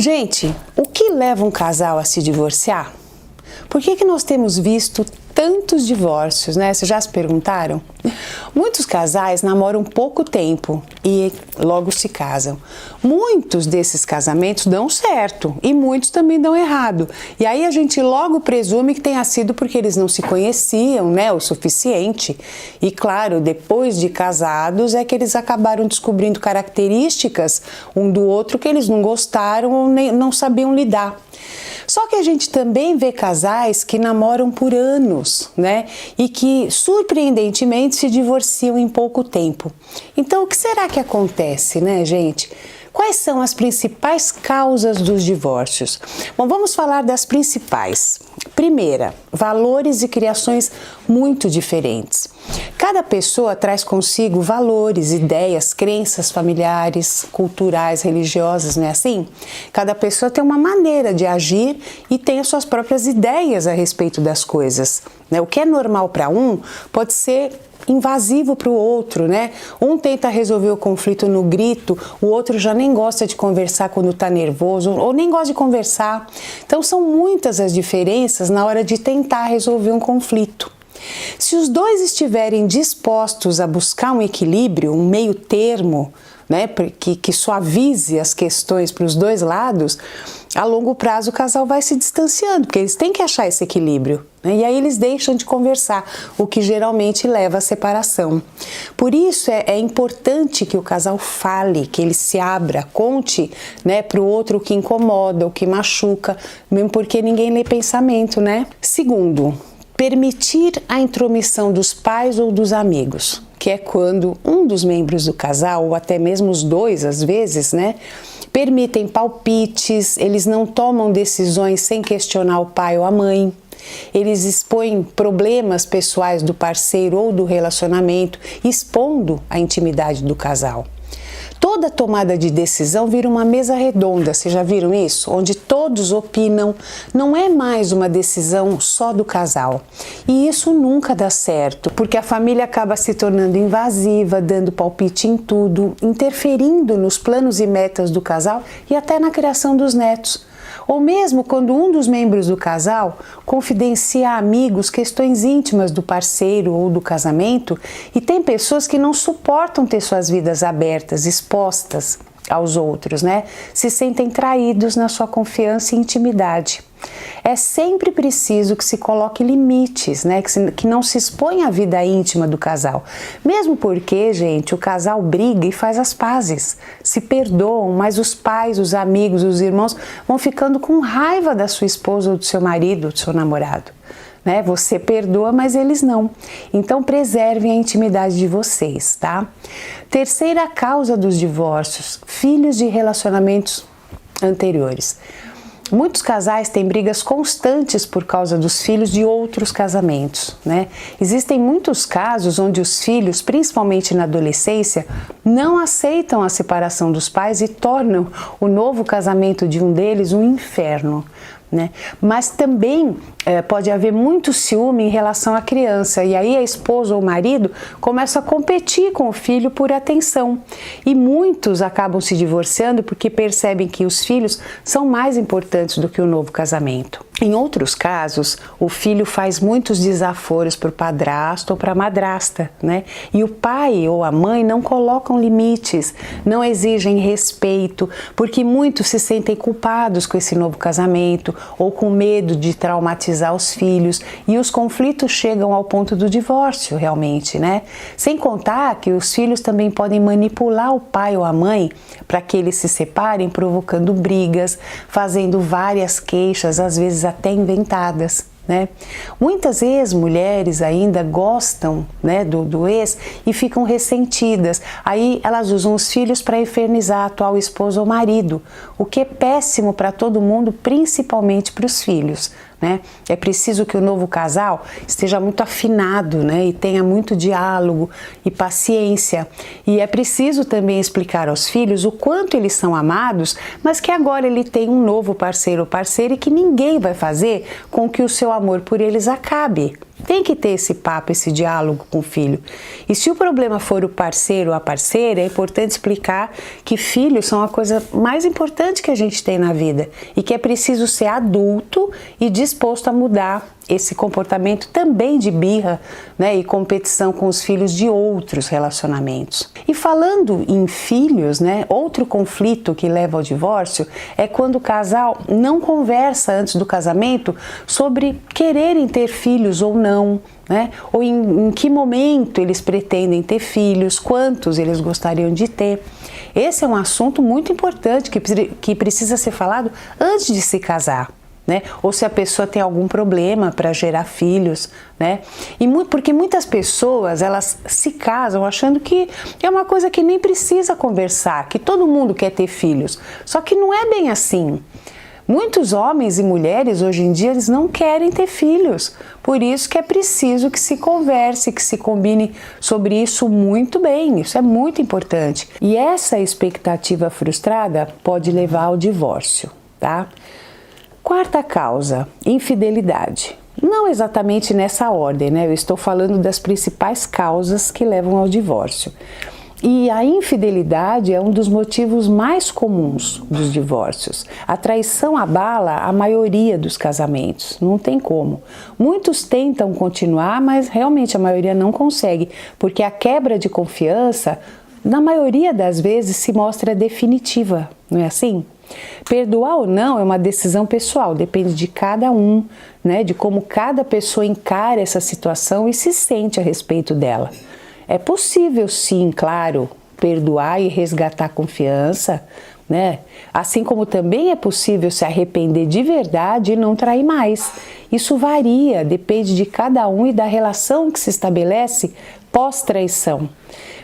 Gente, o que leva um casal a se divorciar? Por que nós temos visto tantos divórcios, né? Vocês já se perguntaram? Muitos casais namoram pouco tempo e logo se casam. Muitos desses casamentos dão certo e muitos também dão errado. E aí a gente logo presume que tenha sido porque eles não se conheciam, né, o suficiente. E claro, depois de casados é que eles acabaram descobrindo características um do outro que eles não gostaram ou nem, não sabiam lidar. Só que a gente também vê casais que namoram por anos, né? E que, surpreendentemente, se divorciam em pouco tempo. Então, o que será que acontece, né, gente? Quais são as principais causas dos divórcios? Bom, vamos falar das principais. Primeira, valores e criações muito diferentes. Cada pessoa traz consigo valores, ideias, crenças familiares, culturais, religiosas, não é assim? Cada pessoa tem uma maneira de agir e tem as suas próprias ideias a respeito das coisas, né? O que é normal para um pode ser invasivo para o outro, né? Um tenta resolver o conflito no grito, o outro já nem gosta de conversar quando está nervoso ou nem gosta de conversar. Então são muitas as diferenças na hora de tentar resolver um conflito. Se os dois estiverem dispostos a buscar um equilíbrio, um meio termo, né, que suavize as questões para os dois lados, a longo prazo o casal vai se distanciando, porque eles têm que achar esse equilíbrio, né? E aí eles deixam de conversar, o que geralmente leva à separação. Por isso é importante que o casal fale, que ele se abra, conte, né, para o outro o que incomoda, o que machuca, mesmo porque ninguém lê pensamento, né? Segundo, permitir a intromissão dos pais ou dos amigos, que é quando um dos membros do casal, ou até mesmo os dois às vezes, né, permitem palpites, eles não tomam decisões sem questionar o pai ou a mãe, eles expõem problemas pessoais do parceiro ou do relacionamento, expondo a intimidade do casal. Toda tomada de decisão vira uma mesa redonda, vocês já viram isso? Onde todos opinam, não é mais uma decisão só do casal. E isso nunca dá certo, porque a família acaba se tornando invasiva, dando palpite em tudo, interferindo nos planos e metas do casal e até na criação dos netos. Ou mesmo quando um dos membros do casal confidencia a amigos questões íntimas do parceiro ou do casamento, e tem pessoas que não suportam ter suas vidas abertas, expostas aos outros, né? Se sentem traídos na sua confiança e intimidade. É sempre preciso que se coloque limites, né? Que não se exponha a vida íntima do casal. Mesmo porque, gente, o casal briga e faz as pazes, se perdoam, mas os pais, os amigos, os irmãos vão ficando com raiva da sua esposa ou do seu marido, do seu namorado. Né? Você perdoa, mas eles não. Então preservem a intimidade de vocês, tá? Terceira causa dos divórcios: filhos de relacionamentos anteriores. Muitos casais têm brigas constantes por causa dos filhos de outros casamentos, né? Existem muitos casos onde os filhos, principalmente na adolescência, não aceitam a separação dos pais e tornam o novo casamento de um deles um inferno, né? Mas também pode haver muito ciúme em relação à criança, e aí a esposa ou o marido começa a competir com o filho por atenção, e muitos acabam se divorciando porque percebem que os filhos são mais importantes do que o novo casamento. Em outros casos, o filho faz muitos desaforos para o padrasto ou para a madrasta, né? E o pai ou a mãe não colocam limites, não exigem respeito, porque muitos se sentem culpados com esse novo casamento ou com medo de traumatizar os filhos, e os conflitos chegam ao ponto do divórcio, realmente, né? Sem contar que os filhos também podem manipular o pai ou a mãe para que eles se separem, provocando brigas, fazendo várias queixas, às vezes até inventadas, né? Muitas ex-mulheres ainda gostam, né, do ex e ficam ressentidas. Aí elas usam os filhos para infernizar a atual esposa ou marido, o que é péssimo para todo mundo, principalmente para os filhos, né? É preciso que o novo casal esteja muito afinado, né, e tenha muito diálogo e paciência. E é preciso também explicar aos filhos o quanto eles são amados, mas que agora ele tem um novo parceiro ou parceira e que ninguém vai fazer com que o seu amor por eles acabe. Tem que ter esse papo, esse diálogo com o filho. E se o problema for o parceiro ou a parceira, é importante explicar que filhos são a coisa mais importante que a gente tem na vida e que é preciso ser adulto e disposto a mudar esse comportamento também de birra, né, e competição com os filhos de outros relacionamentos. E falando em filhos, né, outro conflito que leva ao divórcio é quando o casal não conversa antes do casamento sobre quererem ter filhos ou não, né, ou em que momento eles pretendem ter filhos, quantos eles gostariam de ter. Esse é um assunto muito importante que precisa ser falado antes de se casar. Né? Ou se a pessoa tem algum problema para gerar filhos, né? Porque muitas pessoas elas se casam achando que é uma coisa que nem precisa conversar, que todo mundo quer ter filhos, só que não é bem assim. Muitos homens e mulheres hoje em dia eles não querem ter filhos, por isso que é preciso que se converse, que se combine sobre isso muito bem, isso é muito importante. E essa expectativa frustrada pode levar ao divórcio, tá? Quarta causa, infidelidade. Não exatamente nessa ordem, né? Eu estou falando das principais causas que levam ao divórcio. E a infidelidade é um dos motivos mais comuns dos divórcios. A traição abala a maioria dos casamentos, não tem como. Muitos tentam continuar, mas realmente a maioria não consegue, porque a quebra de confiança, na maioria das vezes, se mostra definitiva, não é assim? Perdoar ou não é uma decisão pessoal, depende de cada um, né, de como cada pessoa encara essa situação e se sente a respeito dela. É possível sim, claro, perdoar e resgatar a confiança, né? Assim como também é possível se arrepender de verdade e não trair mais. Isso varia, depende de cada um e da relação que se estabelece pós-traição.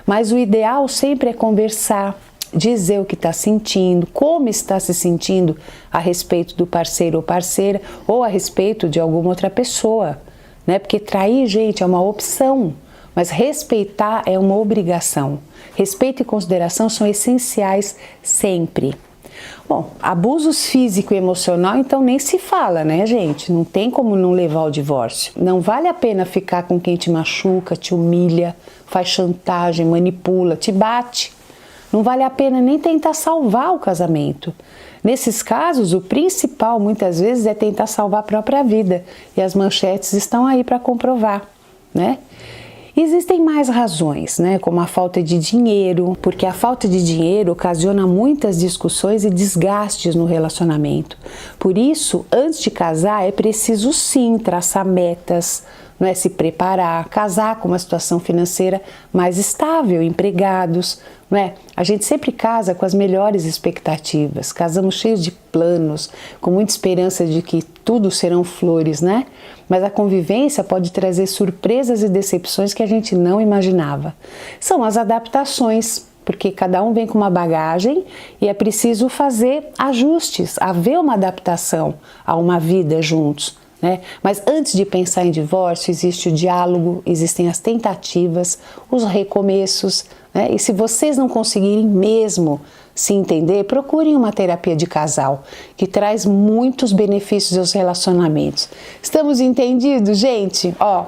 Mas o ideal sempre é conversar, dizer o que está sentindo, como está se sentindo a respeito do parceiro ou parceira ou a respeito de alguma outra pessoa, né? Porque trair, gente, é uma opção, mas respeitar é uma obrigação. Respeito e consideração são essenciais sempre. Bom, abusos físico e emocional, então nem se fala, né, gente? Não tem como não levar ao divórcio. Não vale a pena ficar com quem te machuca, te humilha, faz chantagem, manipula, te bate. Não vale a pena nem tentar salvar o casamento. Nesses casos, o principal muitas vezes é tentar salvar a própria vida. E as manchetes estão aí para comprovar, né? Existem mais razões, né, como a falta de dinheiro, porque a falta de dinheiro ocasiona muitas discussões e desgastes no relacionamento. Por isso, antes de casar, é preciso sim traçar metas, não é, se preparar, casar com uma situação financeira mais estável, empregados, não é? A gente sempre casa com as melhores expectativas, casamos cheios de planos, com muita esperança de que tudo serão flores, né? Mas a convivência pode trazer surpresas e decepções que a gente não imaginava. São as adaptações, porque cada um vem com uma bagagem e é preciso fazer ajustes, haver uma adaptação a uma vida juntos, né? Mas antes de pensar em divórcio, existe o diálogo, existem as tentativas, os recomeços, né? E se vocês não conseguirem mesmo se entender, procurem uma terapia de casal, que traz muitos benefícios aos relacionamentos. Estamos entendidos, gente? Ó,